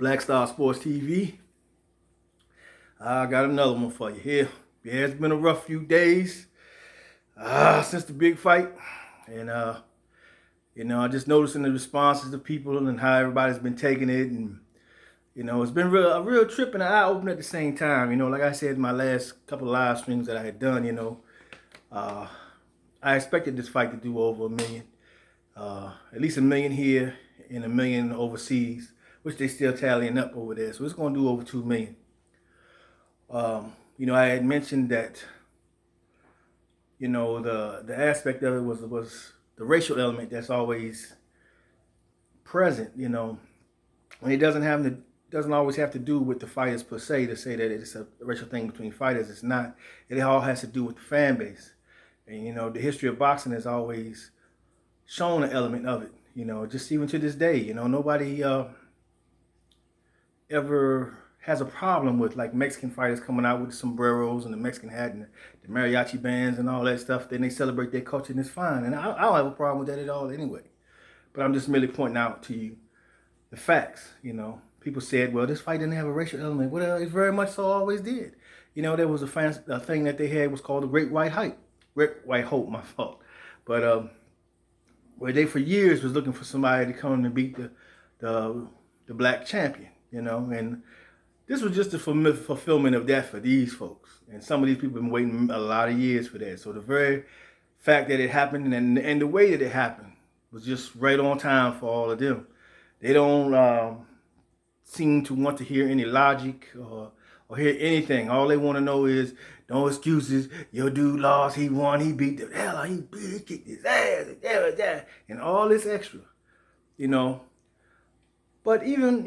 Black Star Sports TV. I got another one for you here. Yeah, it's been a rough few days since the big fight. And, I just noticing the responses of people and how everybody's been taking it. And, it's been a real trip and an eye-opener at the same time. Like I said in my last couple of live streams that I had done, I expected this fight to do over 1 million. At least 1 million here and 1 million overseas, which they still tallying up over there. So it's going to do over 2 million. I had mentioned that, the aspect of it was the racial element that's always present, when it doesn't always have to do with the fighters per se to say that it's a racial thing between fighters. It's not. It all has to do with the fan base. And, the history of boxing has always shown an element of it, just even to this day, nobody ever has a problem with like Mexican fighters coming out with the sombreros and the Mexican hat and the mariachi bands and all that stuff. Then they celebrate their culture and it's fine. And I don't have a problem with that at all anyway. But I'm just merely pointing out to you the facts, People said, well, this fight didn't have a racial element. Well, it very much so always did. There was a thing that they had was called the Great White Hope, my fault. But where they for years was looking for somebody to come and beat the black champion, and this was just the fulfillment of that for these folks. And some of these people have been waiting a lot of years for that. So the very fact that it happened and the way that it happened was just right on time for all of them. They don't seem to want to hear any logic or hear anything. All they want to know is, no excuses. Your dude lost. He won. He beat the hell out. He kicked his ass. And all this extra, But even,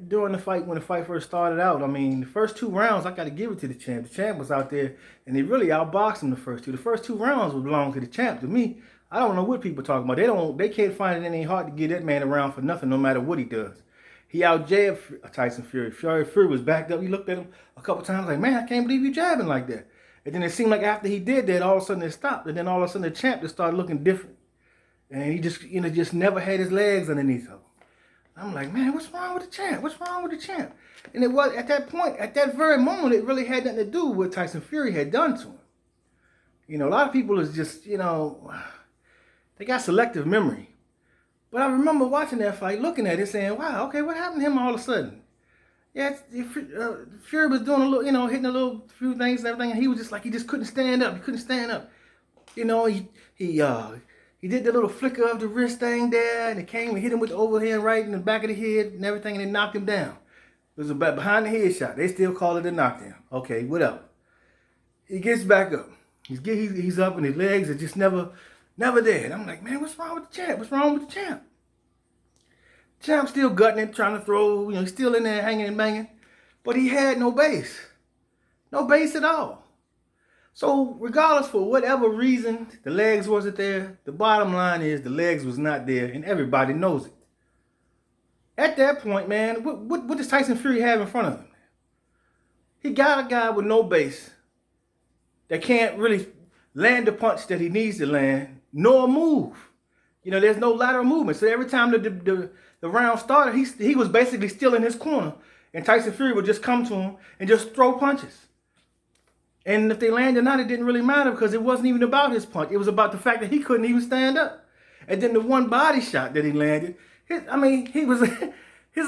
during the fight, when the fight first started out, the first 2 rounds, I got to give it to the champ. The champ was out there, and he really outboxed him the first 2. The first 2 rounds would belong to the champ. To me, I don't know what people talking about. They can't find it in their heart to get that man around for nothing, no matter what he does. He out-jabbed Tyson Fury. Fury was backed up. He looked at him a couple times like, man, I can't believe you jabbing like that. And then it seemed like after he did that, all of a sudden it stopped. And then all of a sudden the champ just started looking different. And he just never had his legs underneath him. I'm like, man, what's wrong with the champ? What's wrong with the champ? And it was at that point, at that very moment, it really had nothing to do with what Tyson Fury had done to him. A lot of people is just, they got selective memory. But I remember watching that fight, looking at it, saying, wow, okay, what happened to him all of a sudden? Yeah, Fury was doing a little, hitting a little few things and everything, and he was just like, he just couldn't stand up. He couldn't stand up. He did the little flicker of the wrist thing there, and it came and hit him with the overhand right in the back of the head and everything, and it knocked him down. It was about behind the head shot. They still call it a knockdown. Okay, whatever. He gets back up. He's up, and his legs are just never there. And I'm like, man, what's wrong with the champ? What's wrong with the champ? Champ's still gutting it, trying to throw, he's still in there hanging and banging. But he had no base. No base at all. So regardless for whatever reason, the legs wasn't there. The bottom line is the legs was not there, and everybody knows it. At that point, man, what does Tyson Fury have in front of him? He got a guy with no base that can't really land the punch that he needs to land, nor move. There's no lateral movement. So every time the round started, he was basically still in his corner, and Tyson Fury would just come to him and just throw punches. And if they landed or not, it didn't really matter because it wasn't even about his punch. It was about the fact that he couldn't even stand up. And then the one body shot that he landed, his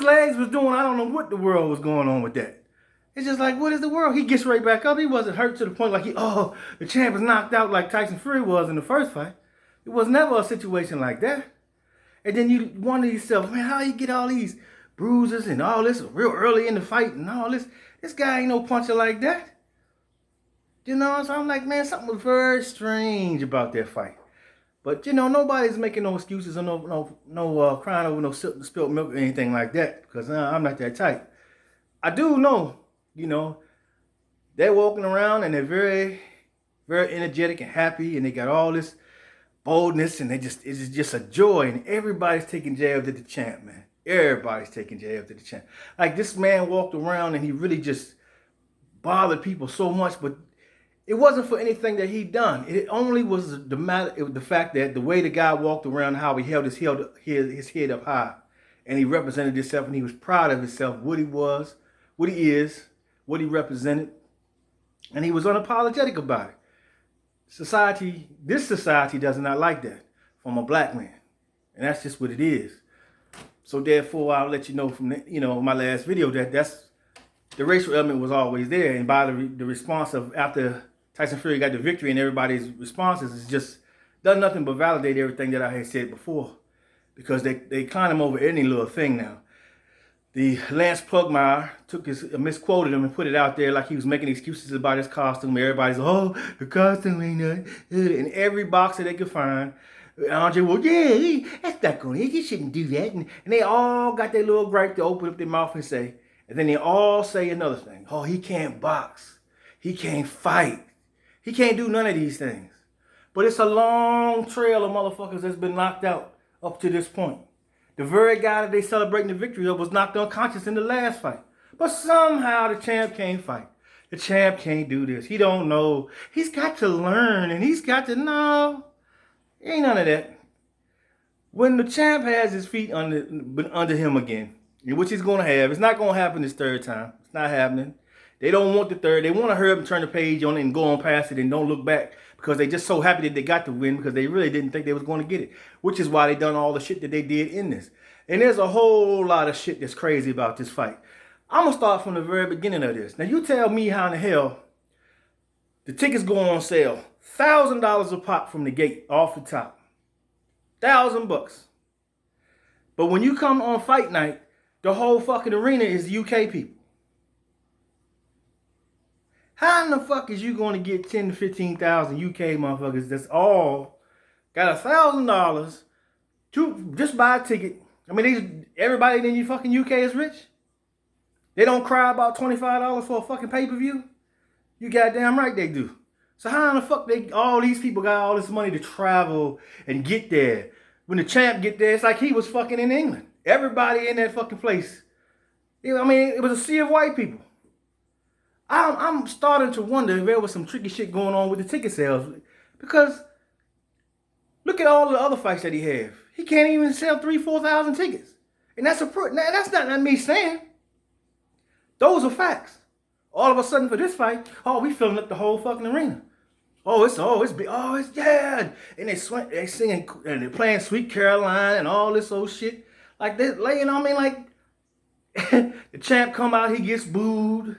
legs was doing, I don't know what the world was going on with that. It's just like, what is the world? He gets right back up. He wasn't hurt to the point like the champ was knocked out like Tyson Fury was in the first fight. It was never a situation like that. And then you wonder yourself, man, how you get all these bruises and all this real early in the fight and all this? This guy ain't no puncher like that. So I'm like, man, something was very strange about that fight. But, nobody's making no excuses or no crying over no spilled milk or anything like that because I'm not that type. I do know, they're walking around and they're very, very energetic and happy and they got all this boldness and it's just a joy and everybody's taking jabs at the champ, man. Everybody's taking jabs at the champ. Like this man walked around and he really just bothered people so much, but it wasn't for anything that he done. It only was the fact that the way the guy walked around, how he held his head up high, and he represented himself, and he was proud of himself, what he was, what he is, what he represented, and he was unapologetic about it. This society does not like that from a black man, and that's just what it is. So therefore, I'll let you know from my last video that's the racial element was always there, and by the response of after Tyson Fury got the victory, and everybody's responses is just done nothing but validate everything that I had said before, because they clown him over any little thing now. The Lance Plugmeyer misquoted him and put it out there like he was making excuses about his costume. Everybody's, oh, the costume ain't nothing. And every boxer they could find, Andre, well, yeah, that's not going to, you shouldn't do that. And they all got their little gripe to open up their mouth and say, and then they all say another thing. Oh, he can't box. He can't fight. He can't do none of these things. But it's a long trail of motherfuckers that's been knocked out up to this point. The very guy that they celebrating the victory of was knocked unconscious in the last fight. But somehow the champ can't fight. The champ can't do this. He don't know. He's got to learn, and he's got to know. Ain't none of that. When the champ has his feet under him again, which he's going to have, it's not going to happen this third time. It's not happening. They don't want the third. They want to hurry up and turn the page on it and go on past it and don't look back, because they just so happy that they got the win, because they really didn't think they was going to get it, which is why they done all the shit that they did in this. And there's a whole lot of shit that's crazy about this fight. I'm going to start from the very beginning of this. Now, you tell me how in the hell the tickets go on sale. $1,000 a pop from the gate, off the top. $1,000. But when you come on fight night, the whole fucking arena is UK people. How in the fuck is you going to get 10 to 15,000 UK motherfuckers that's all got $1,000 to just buy a ticket? I mean, everybody in your fucking UK is rich. They don't cry about $25 for a fucking pay-per-view. You goddamn right they do. So how in the fuck all these people got all this money to travel and get there? When the champ get there, it's like he was fucking in England. Everybody in that fucking place. I mean, it was a sea of white people. I'm starting to wonder if there was some tricky shit going on with the ticket sales, because look at all the other fights that he have. He can't even sell 3,000-4,000 tickets, and that's not me saying. Those are facts. All of a sudden for this fight, oh, we filling up the whole fucking arena. It's big. Oh, it's yeah, and they singing and they're playing Sweet Caroline and all this old shit like that. You know what I mean? Like the champ come out, he gets booed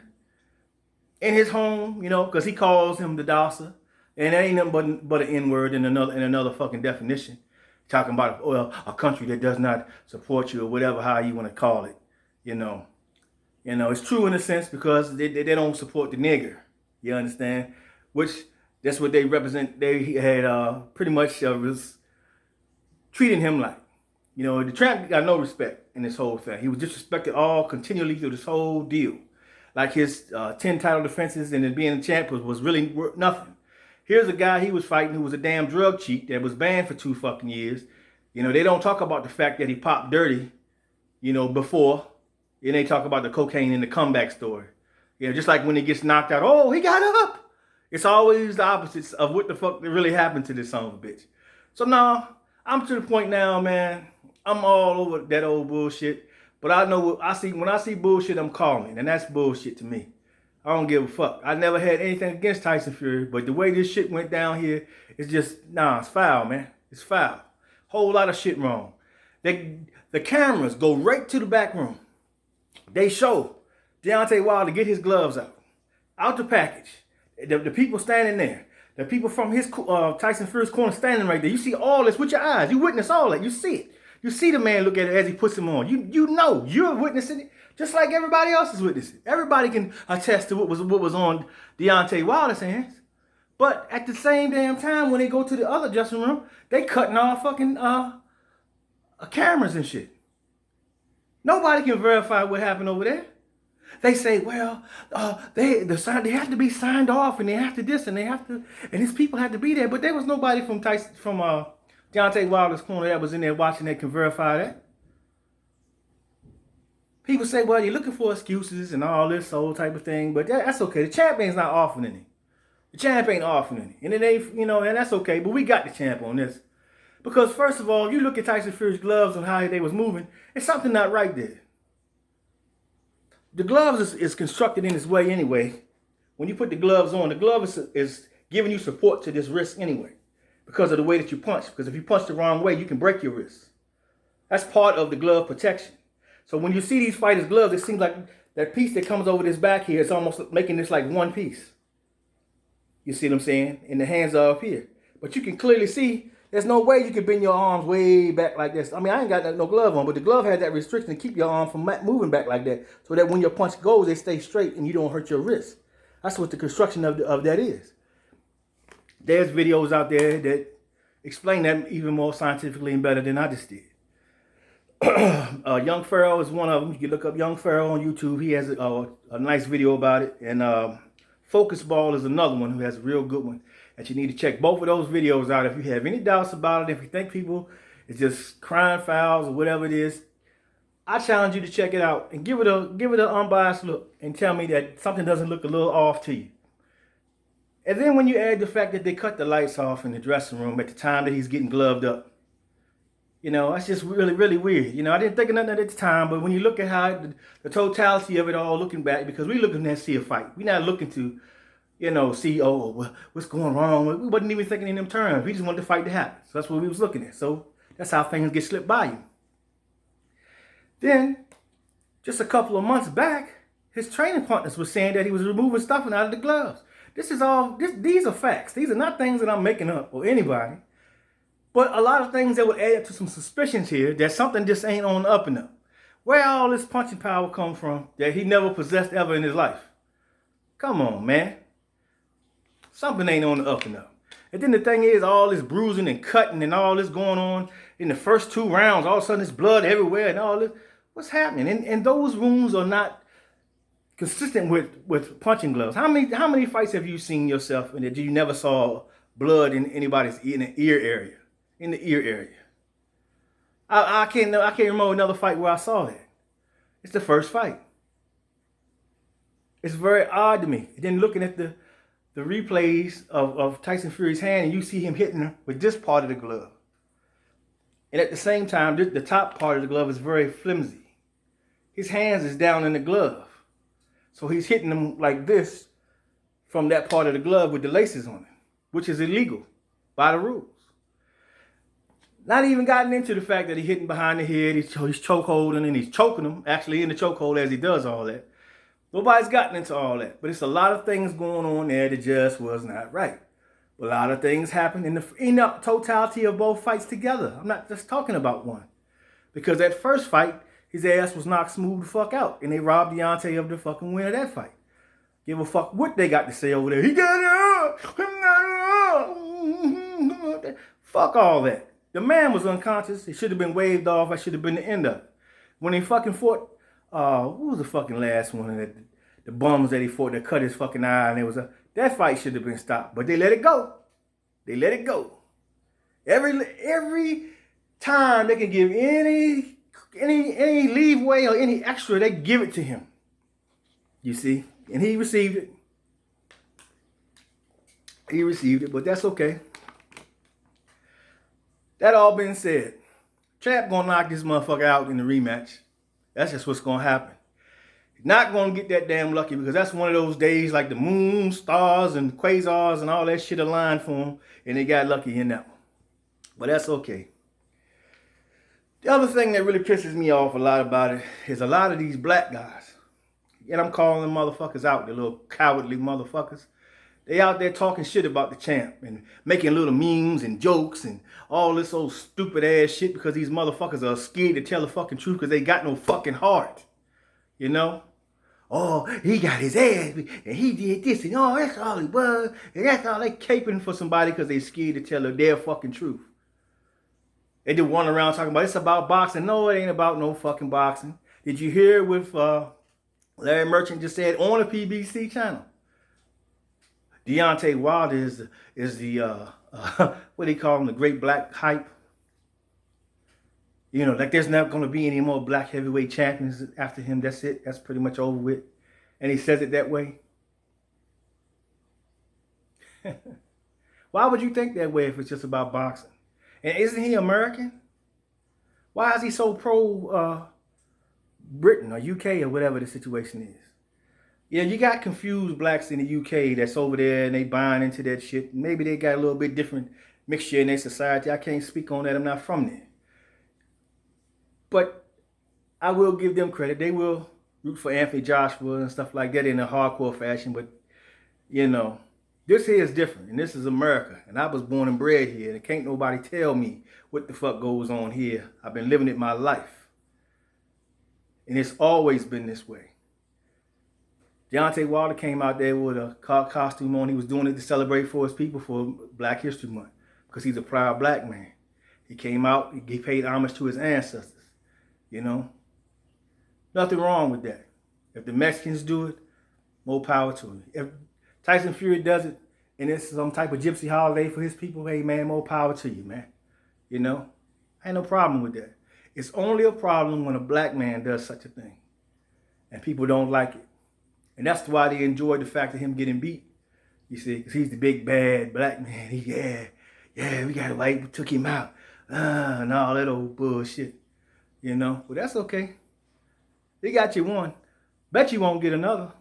in his home, you know, because he calls him the Dasa. And there ain't nothing but an N-word in another fucking definition. Talking about, a country that does not support you, or whatever, how you want to call it. You know, it's true in a sense, because they don't support the nigger. You understand? Which, that's what they represent. They had pretty much was treating him like. You know, the champ got no respect in this whole thing. He was disrespected all continually through this whole deal. Like his 10 title defenses and then being a champ was really worth nothing. Here's a guy he was fighting who was a damn drug cheat that was banned for 2 fucking years. You know, they don't talk about the fact that he popped dirty, you know, before. And they talk about the cocaine and the comeback story. You know, just like when he gets knocked out, oh, he got up. It's always the opposites of what the fuck really happened to this son of a bitch. So now, I'm to the point now, man, I'm all over that old bullshit. But I know what I see. When I see bullshit, I'm calling it, and that's bullshit to me. I don't give a fuck. I never had anything against Tyson Fury, but the way this shit went down here, it's just, it's foul, man. It's foul. Whole lot of shit wrong. The cameras go right to the back room. They show Deontay Wilder get his gloves out the package. The people standing there. The people from his Tyson Fury's corner standing right there. You see all this with your eyes. You witness all that. You see it. You see the man look at it as he puts him on. You know you're witnessing it, just like everybody else is witnessing. Everybody can attest to what was on Deontay Wilder's hands. But at the same damn time, when they go to the other dressing room, they cutting off fucking cameras and shit. Nobody can verify what happened over there. They say, well, they have to be signed off, and they have to this, and they have to, and his people have to be there. But there was nobody from Deontay Wilder's corner that was in there watching that can verify that. People say, well, you're looking for excuses and all this old type of thing, but that's okay. The champ ain't not offering any. The champ ain't offering any. And it ain't, and that's okay, but we got the champ on this. Because first of all, you look at Tyson Fury's gloves and how they was moving, it's something not right there. The gloves is constructed in this way anyway. When you put the gloves on, the glove is giving you support to this wrist anyway, because of the way that you punch. Because if you punch the wrong way, you can break your wrist. That's part of the glove protection. So when you see these fighters' gloves, it seems like that piece that comes over this back here is almost making this like one piece. You see what I'm saying? And the hands are up here. But you can clearly see there's no way you can bend your arms way back like this. I mean, I ain't got no glove on, but the glove has that restriction to keep your arm from moving back like that, so that when your punch goes, they stay straight and you don't hurt your wrist. That's what the construction of that is. There's videos out there that explain that even more scientifically and better than I just did. Young Pharaoh is one of them. You can look up Young Pharaoh on YouTube. He has a nice video about it. And Focus Ball is another one who has a real good one that you need to check both of those videos out. If you have any doubts about it, if you think people is just crying fouls or whatever it is, I challenge you to check it out and give it an unbiased look and tell me that something doesn't look a little off to you. And then when you add the fact that they cut the lights off in the dressing room at the time that he's getting gloved up, you know, that's just really, really weird. You know, I didn't think of nothing at the time, but when you look at how the totality of it all, looking back, because we're looking to see a fight. We're not looking to, you know, see, oh, what's going wrong. We wasn't even thinking in them terms. We just wanted the fight to happen. So that's what we was looking at. So that's how things get slipped by you. Then, just a couple of months back, his training partners were saying that he was removing stuffing out of the gloves. These are facts. These are not things that I'm making up or anybody. But a lot of things that would add to some suspicions here that something just ain't on the up and up. Where all this punching power come from that he never possessed ever in his life? Come on, man. Something ain't on the up and up. And then the thing is, all this bruising and cutting and all this going on in the first 2 rounds, all of a sudden there's blood everywhere and all this. What's happening? And those wounds are not consistent with punching gloves. How many fights have you seen yourself in that you never saw blood in anybody's in the ear area? In the ear area. I can't remember another fight where I saw that. It's the first fight. It's very odd to me. And then looking at the replays of Tyson Fury's hand, and you see him hitting her with this part of the glove. And at the same time, the top part of the glove is very flimsy. His hands is down in the glove. So he's hitting them like this from that part of the glove with the laces on it, which is illegal by the rules. Not even gotten into the fact that he's hitting behind the head, he's chokeholding and he's choking him, actually in the chokehold as he does all that. Nobody's gotten into all that. But it's a lot of things going on there that just was not right. A lot of things happened in the totality of both fights together. I'm not just talking about one. Because that first fight, his ass was knocked smooth the fuck out. And they robbed Deontay of the fucking win of that fight. Give a fuck what they got to say over there. He got it up. He got it up. Fuck all that. The man was unconscious. It should have been waved off. That should have been the end of it. When he fucking fought, what was the fucking last one? The bums that he fought that cut his fucking eye, and it was that fight should have been stopped. But they let it go. They let it go. Every time they can give any leeway or any extra, they give it to him. You see? And he received it. He received it, but that's okay. That all being said, Champ gonna knock this motherfucker out in the rematch. That's just what's gonna happen. He's not gonna get that damn lucky because that's one of those days like the moon, stars, and quasars and all that shit aligned for him, and they got lucky in that one. But that's okay. The other thing that really pisses me off a lot about it is a lot of these black guys, and I'm calling them motherfuckers out, the little cowardly motherfuckers. They out there talking shit about the champ and making little memes and jokes and all this old stupid ass shit because these motherfuckers are scared to tell the fucking truth because they got no fucking heart. You know? Oh, he got his ass and he did this and oh, that's all he was. And that's all they caping for somebody because they scared to tell their fucking truth. They just run around talking about it's about boxing. No, it ain't about no fucking boxing. Did you hear with Larry Merchant just said on the PBC channel? Deontay Wilder is the what do you call him, the great black hype. You know, like there's not going to be any more black heavyweight champions after him. That's it. That's pretty much over with. And he says it that way. Why would you think that way if it's just about boxing? And isn't he American? Why is he so pro Britain or UK or whatever the situation is? Yeah, you got confused blacks in the UK that's over there and they buying into that shit. Maybe they got a little bit different mixture in their society. I can't speak on that. I'm not from there. But I will give them credit. They will root for Anthony Joshua and stuff like that in a hardcore fashion. But, you know, this here is different. And this is America. And I was born and bred here. And can't nobody tell me what the fuck goes on here. I've been living it my life. And it's always been this way. Deontay Wilder came out there with a costume on. He was doing it to celebrate for his people for Black History Month because he's a proud black man. He came out, he paid homage to his ancestors, you know. Nothing wrong with that. If the Mexicans do it, more power to him. If Tyson Fury does it and it's some type of gypsy holiday for his people, hey man, more power to you, man. You know, ain't no problem with that. It's only a problem when a black man does such a thing and people don't like it. And that's why they enjoyed the fact of him getting beat. You see, because he's the big bad black man. We got a white, we took him out. And all that old bullshit. You know, but that's okay. They got you one. Bet you won't get another.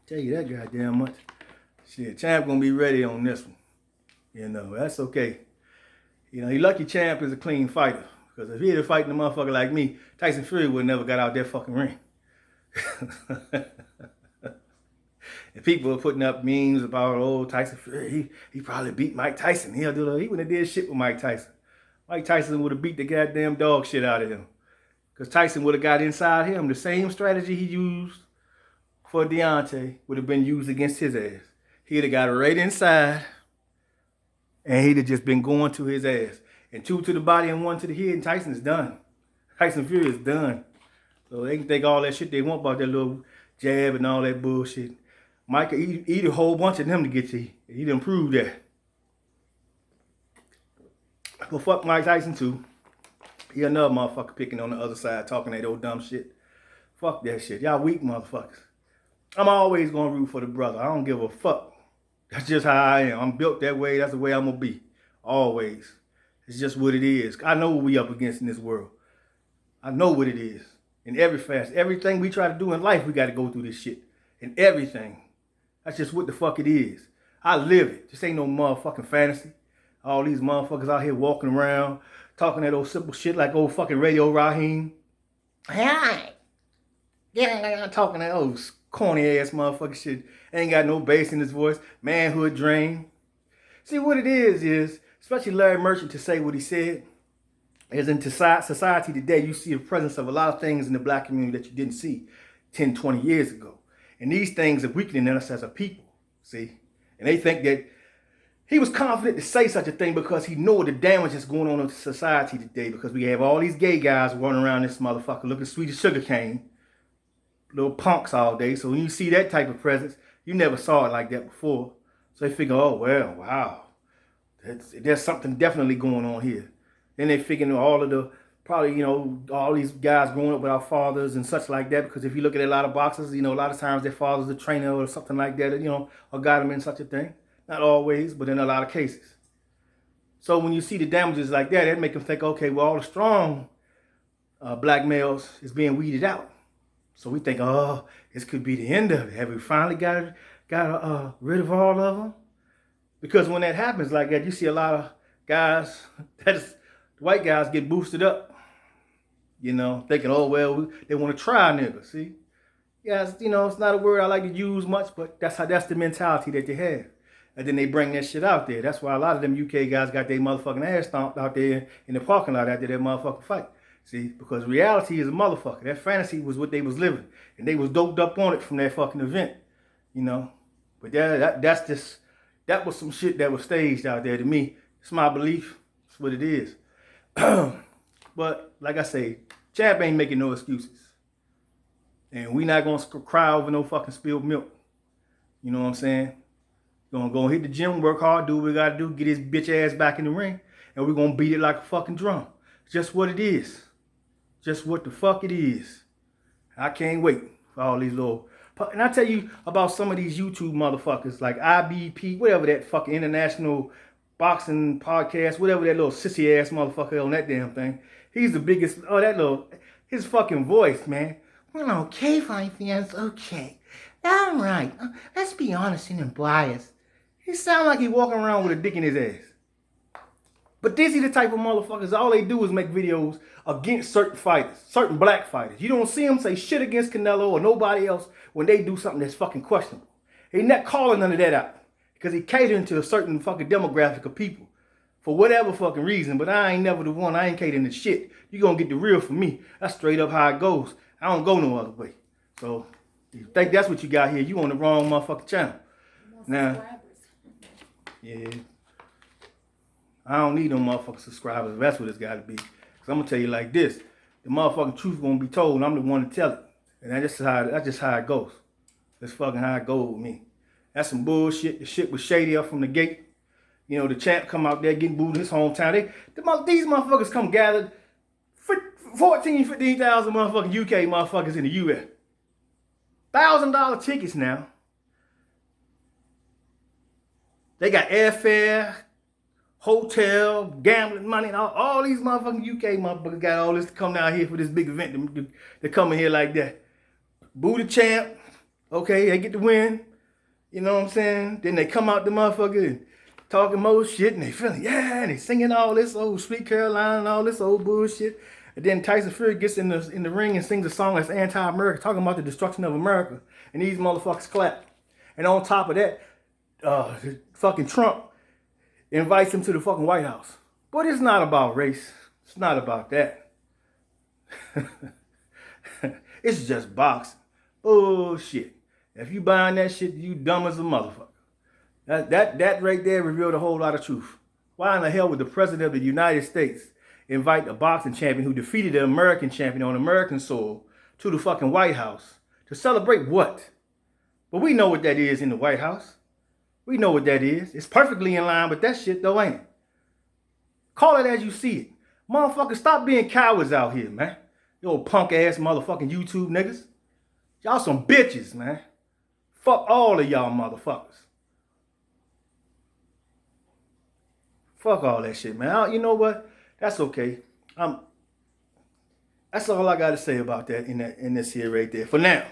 Tell you that goddamn much. Shit, Champ gonna be ready on this one. You know, that's okay. You know, he lucky Champ is a clean fighter. Because if he had a fighting a motherfucker like me, Tyson Fury would never got out that fucking ring. And people are putting up memes about old Tyson Fury. He probably beat Mike Tyson. He wouldn't have did shit with Mike Tyson. Mike Tyson would have beat the goddamn dog shit out of him. Because Tyson would have got inside him. The same strategy he used for Deontay would have been used against his ass. He'd have got right inside and he'd have just been going to his ass. And 2 to the body and 1 to the head and Tyson's done. Tyson Fury is done. So they can think all that shit they want about that little jab and all that bullshit. Mike could eat a whole bunch of them to get to you. He done proved that. But fuck Mike Tyson too. He another motherfucker picking on the other side, talking that old dumb shit. Fuck that shit. Y'all weak motherfuckers. I'm always gonna root for the brother. I don't give a fuck. That's just how I am. I'm built that way. That's the way I'm gonna be. Always. It's just what it is. I know what we up against in this world. I know what it is. In every facet. Everything we try to do in life, we got to go through this shit. In everything. That's just what the fuck it is. I live it. This ain't no motherfucking fantasy. All these motherfuckers out here walking around, talking that old simple shit like old fucking Radio Raheem. Hey, talking that old corny ass motherfucking shit. Ain't got no bass in his voice. Manhood drain. See what it is, especially Larry Merchant to say what he said, is in society today, you see the presence of a lot of things in the black community that you didn't see 10, 20 years ago. And these things are weakening us as a people, see? And they think that he was confident to say such a thing because he knew the damage that's going on in society today, because we have all these gay guys running around this motherfucker looking sweet as sugar cane, little punks all day. So when you see that type of presence, you never saw it like that before. So they figure, oh, well, wow, there's something definitely going on here. Then they figure all of the, probably, you know, all these guys growing up without fathers and such like that. Because if you look at a lot of boxers, you know, a lot of times their father's a trainer or something like that, you know, or got them in such a thing. Not always, but in a lot of cases. So when you see the damages like that, it make them think, okay, well, all the strong black males is being weeded out. So we think, oh, this could be the end of it. Have we finally got rid of all of them? Because when that happens like that, you see a lot of guys, white guys get boosted up, you know, thinking, oh, well, they want to try niggas, see? Yeah, you know, it's not a word I like to use much, but that's the mentality that they have. And then they bring that shit out there. That's why a lot of them UK guys got their motherfucking ass stomped out there in the parking lot after that motherfucking fight. See, because reality is a motherfucker. That fantasy was what they was living. And they was doped up on it from that fucking event, you know. But that was some shit that was staged out there to me. It's my belief. It's what it is. But like I say, Champ ain't making no excuses. And we not going to cry over no fucking spilled milk. You know what I'm saying? Gonna go hit the gym, work hard, do what we gotta do, get his bitch ass back in the ring, and we're gonna beat it like a fucking drum. Just what it is. Just what the fuck it is. I can't wait for all these little... And I tell you about some of these YouTube motherfuckers like IBP, whatever that fucking international boxing podcast, whatever that little sissy ass motherfucker on that damn thing. He's the biggest. His fucking voice, man. Okay, fight fans. Okay, all right. Let's be honest and unbiased. He sound like he walking around with a dick in his ass. But this is the type of motherfuckers, all they do is make videos against certain fighters, certain black fighters. You don't see them say shit against Canelo or nobody else when they do something that's fucking questionable. He not calling none of that out because he catering to a certain fucking demographic of people for whatever fucking reason. But I ain't never the one. I ain't catering to shit. You gonna get the real from me. That's straight up how it goes. I don't go no other way. So if you think that's what you got here, you on the wrong motherfucking channel. Now, yeah. I don't need no motherfucking subscribers. That's what it's got to be. Because I'm going to tell you like this. The motherfucking truth going to be told, and I'm the one to tell it. And that's just how it goes. That's fucking how it goes with me. That's some bullshit. The shit was shady up from the gate. You know, the champ come out there getting booed in his hometown. These motherfuckers come gathered 15,000 motherfucking UK motherfuckers in the US. $1,000 tickets now. They got airfare, hotel, gambling money, and all these motherfucking UK motherfuckers got all this to come down here for this big event. They come in here like that. Boo the champ. Okay, they get the win. You know what I'm saying? Then they come out the motherfucker and talking more shit, and they feeling, yeah, and they singing all this old Sweet Caroline and all this old bullshit. And then Tyson Fury gets in the ring and sings a song that's anti-American, talking about the destruction of America. And these motherfuckers clap. And on top of that, fucking Trump invites him to the fucking White House. But it's not about race. It's not about that. It's just boxing. Bullshit. If you buying that shit, you dumb as a motherfucker. That right there revealed a whole lot of truth. Why in the hell would the president of the United States invite a boxing champion who defeated the American champion on American soil to the fucking White House to celebrate what? But we know what that is in the White House. We know what that is. It's perfectly in line with that shit though, ain't it? Call it as you see it. Motherfuckers, stop being cowards out here, man. You old punk ass motherfucking YouTube niggas. Y'all some bitches, man. Fuck all of y'all motherfuckers. Fuck all that shit, man. You know what? That's okay. That's all I gotta say about that in this here right there. For now.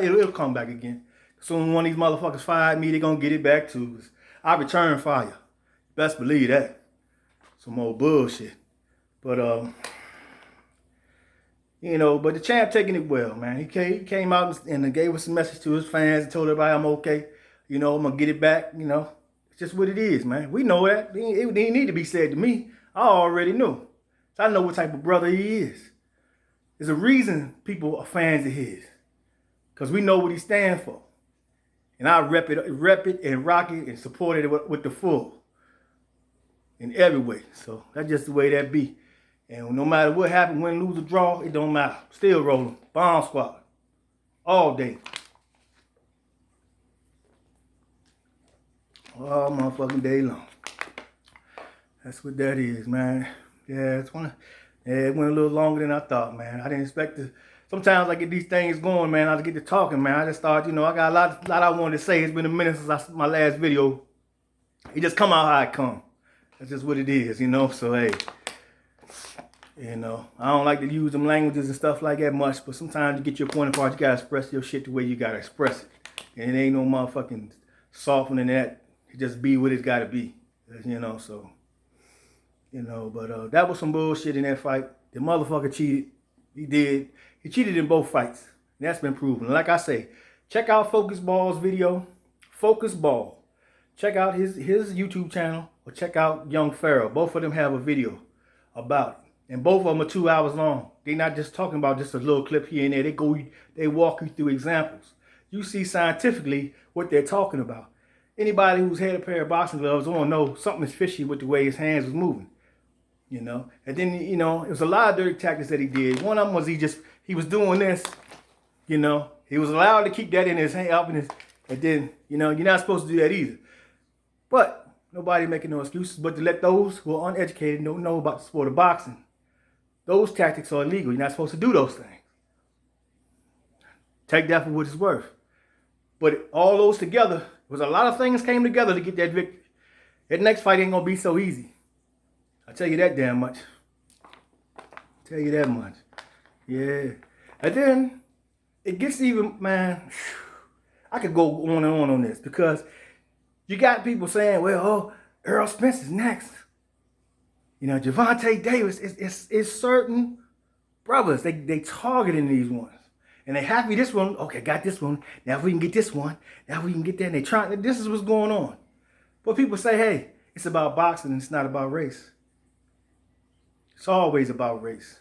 It'll come back again. Soon one of these motherfuckers fired me, they gonna get it back too. I return fire. Best believe that. Some old bullshit. But but the champ taking it well, man. He came out and gave us a message to his fans and told everybody I'm okay. I'm gonna get it back, It's just what it is, man. We know that. It didn't need to be said to me. I already knew. So I know what type of brother he is. There's a reason people are fans of his. Because we know what he stands for. And I rep it and rock it and support it with the full. In every way. So that's just the way that be. And no matter what happens, win, lose, or draw, it don't matter. Still rolling. Bomb squad. All day. All motherfucking day long. That's what that is, man. Yeah, it went a little longer than I thought, man. I didn't expect to. Sometimes I get these things going, man. I get to talking, man. I just thought, I got a lot I wanted to say. It's been a minute since my last video. It just come out how it come. That's just what it is, So, hey, I don't like to use them languages and stuff like that much, but sometimes you get your point across, you got to express your shit the way you got to express it. And it ain't no motherfucking softening that. It just be what it's got to be, but that was some bullshit in that fight. The motherfucker cheated. He did. He cheated in both fights. And that's been proven. Like I say, check out Focus Ball's video. Focus Ball. Check out his YouTube channel or check out Young Pharaoh. Both of them have a video about it. And both of them are 2 hours long. They're not just talking about just a little clip here and there. They walk you through examples. You see scientifically what they're talking about. Anybody who's had a pair of boxing gloves on know something is fishy with the way his hands was moving. And then, it was a lot of dirty tactics that he did. One of them was he was doing this, he was allowed to keep that in his hand up and then, you're not supposed to do that either. But nobody making no excuses but to let those who are uneducated don't know about the sport of boxing. Those tactics are illegal. You're not supposed to do those things. Take that for what it's worth. But all those together, was a lot of things came together to get that victory. That next fight ain't gonna be so easy. I tell you that damn much. Tell you that much. Yeah. And then it gets even, man. I could go on and on this because you got people saying, well, oh, Earl Spence is next. You know, Gervonta Davis is certain brothers. They targeting these ones. And they happy this one. Okay, got this one. Now if we can get this one, now we can get that. And they trying. This is what's going on. But people say, hey, it's about boxing and it's not about race. It's always about race.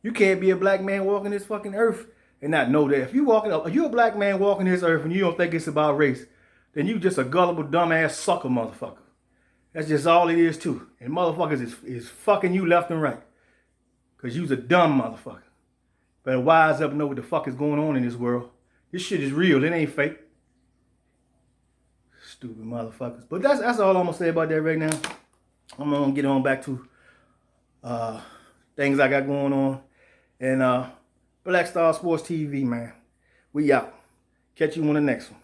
You can't be a black man walking this fucking earth and not know that. If you're a black man walking this earth and you don't think it's about race, then you just a gullible, dumbass sucker motherfucker. That's just all it is too. And motherfuckers is fucking you left and right. Because you's a dumb motherfucker. Better wise up and know what the fuck is going on in this world. This shit is real. It ain't fake. Stupid motherfuckers. But that's all I'm going to say about that right now. I'm going to get on back to things I got going on. And Black Star Sports TV, man. We out. Catch you on the next one.